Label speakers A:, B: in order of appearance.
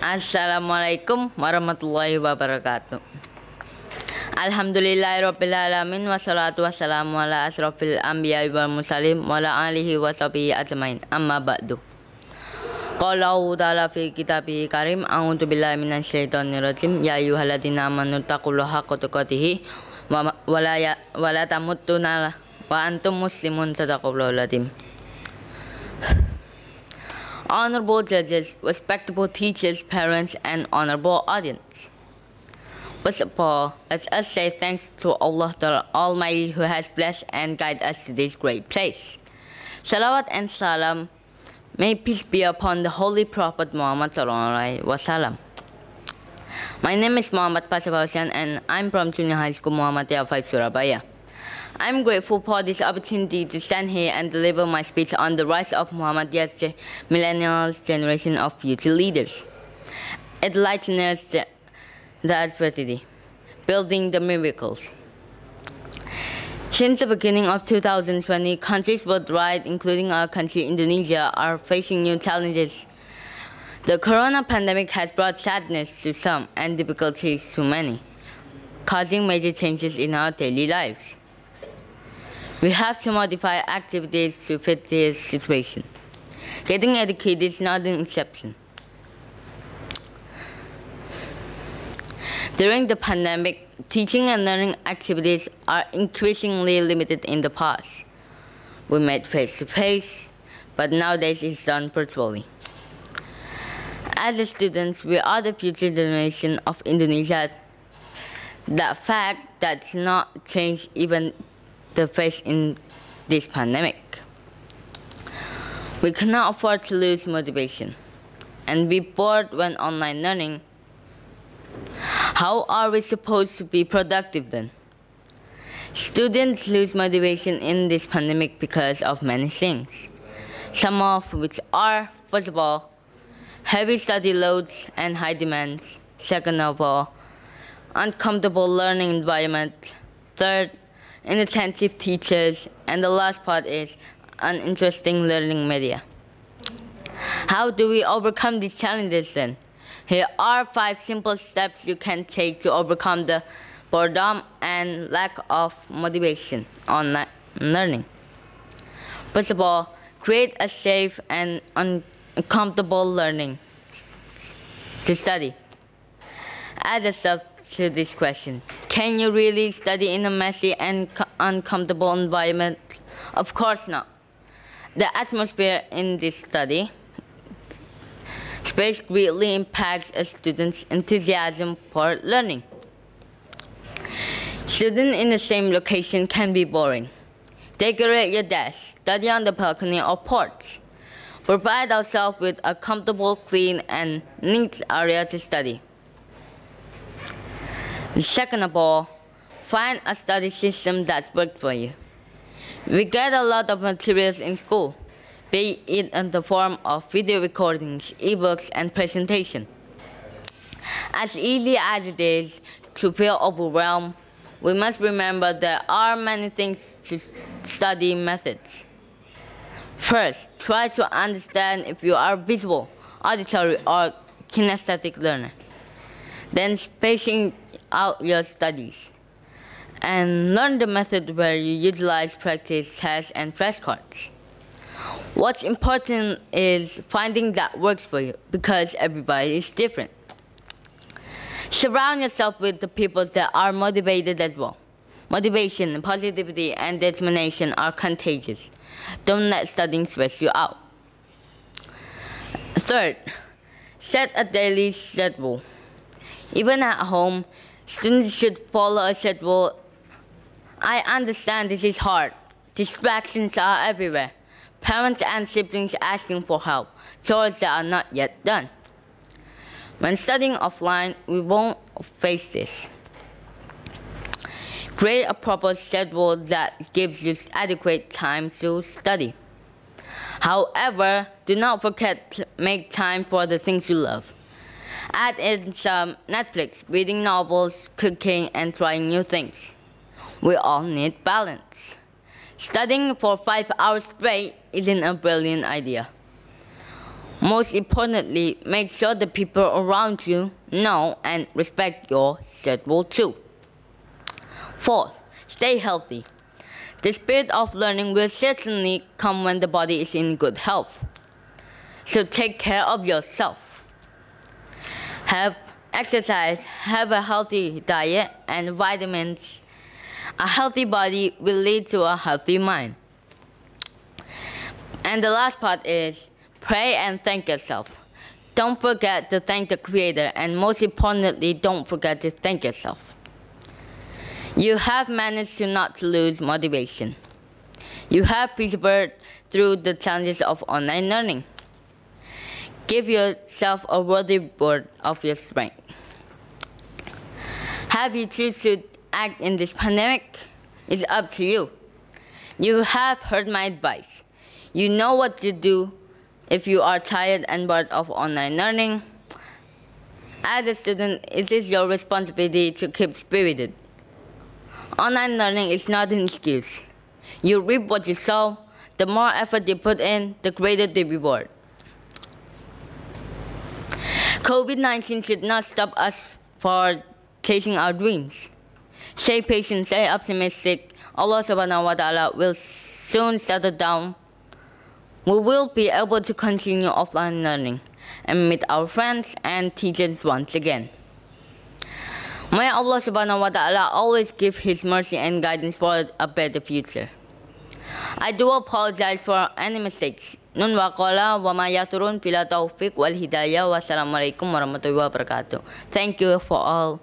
A: Assalamualaikum warahmatullahi wabarakatuh. Alhamdulillahirabbil alamin wassalatu wassalamu ala asrofil anbiya'i wal mursalin wa ala alihi wa sahbihi ajmain. Amma ba'du. Qala Allahu ta'ala fi kitabihi karim, a'udzu billahi minasyaitonir rajim. Ya ayyuhalladzina amanu taqullaha haqqa tuqatih wa la tamutunna wa antum muslimun. Sadaqallahul adzim. Honorable judges, respectable teachers, parents, and honorable audience. First of all, let us say thanks to Allah the Almighty who has blessed and guided us to this great place. Salawat and salam, may peace be upon the Holy Prophet Muhammad sallallahu alaihi wasallam. My name is Muhammad Pasabawsian and I'm from Junior High School Muhammadiyah 5 Surabaya. I'm grateful for this opportunity to stand here and deliver my speech on the rise of Muhammadiyah's millennials generation of future leaders. It lightens the adversity, building the miracles. Since the beginning of 2020, countries worldwide, including our country, Indonesia, are facing new challenges. The corona pandemic has brought sadness to some and difficulties to many, causing major changes in our daily lives. We have to modify activities to fit this situation. Getting educated is not an exception. During the pandemic, teaching and learning activities are increasingly limited in the past. We met face-to-face, but nowadays it's done virtually. As students, we are the future generation of Indonesia. That fact does not change even the face in this pandemic. We cannot afford to lose motivation and be bored when online learning. How are we supposed to be productive then? Students lose motivation in this pandemic because of many things, some of which are, first of all, heavy study loads and high demands. Second of all, uncomfortable learning environment. Third, inattentive teachers, and the last part is uninteresting learning media. How do we overcome these challenges then? Here are 5 simple steps you can take to overcome the boredom and lack of motivation on learning. First of all, create a safe and uncomfortable learning to study. As a sub to this question, can you really study in a messy and uncomfortable environment? Of course not. The atmosphere in this study space greatly impacts a student's enthusiasm for learning. Students in the same location can be boring. Decorate your desk, study on the balcony or porch. Provide ourselves with a comfortable, clean, and neat area to study. Second of all, find a study system that works for you. We get a lot of materials in school, be it in the form of video recordings, ebooks, and presentation. As easy as it is to feel overwhelmed, we must remember there are many things to study methods. First, try to understand if you are a visual, auditory, or kinesthetic learner. Then spacing out your studies and learn the method where you utilize practice tests and flashcards. What's important is finding that works for you because everybody is different. Surround yourself with the people that are motivated as well. Motivation, positivity, and determination are contagious. Don't let studying stress you out. Third, set a daily schedule. Even at home, students should follow a schedule. I understand this is hard. Distractions are everywhere. Parents and siblings asking for help. Chores that are not yet done. When studying offline, we won't face this. Create a proper schedule that gives you adequate time to study. However, do not forget to make time for the things you love. Add in some Netflix, reading novels, cooking, and trying new things. We all need balance. Studying for 5 hours straight isn't a brilliant idea. Most importantly, make sure the people around you know and respect your schedule too. Fourth, stay healthy. The spirit of learning will certainly come when the body is in good health. So take care of yourself. Have exercise, have a healthy diet and vitamins. A healthy body will lead to a healthy mind. And the last part is pray and thank yourself. Don't forget to thank the Creator, and most importantly, don't forget to thank yourself. You have managed to not lose motivation. You have persevered through the challenges of online learning. Give yourself a worthy reward of your strength. Have you choose to act in this pandemic? It's up to you. You have heard my advice. You know what to do if you are tired and bored of online learning. As a student, it is your responsibility to keep spirited. Online learning is not an excuse. You reap what you sow. The more effort you put in, the greater the reward. COVID-19 should not stop us for chasing our dreams. Stay patient, stay optimistic. Allah subhanahu wa ta'ala will soon settle down. We will be able to continue offline learning and meet our friends and teachers once again. May Allah subhanahu wa ta'ala always give His mercy and guidance for a better future. I do apologize for any mistakes. Nun wa qala wa ma yaturun bila taufiq wal hidayah. Wassalamualaikum warahmatullahi wabarakatuh. Thank you for all.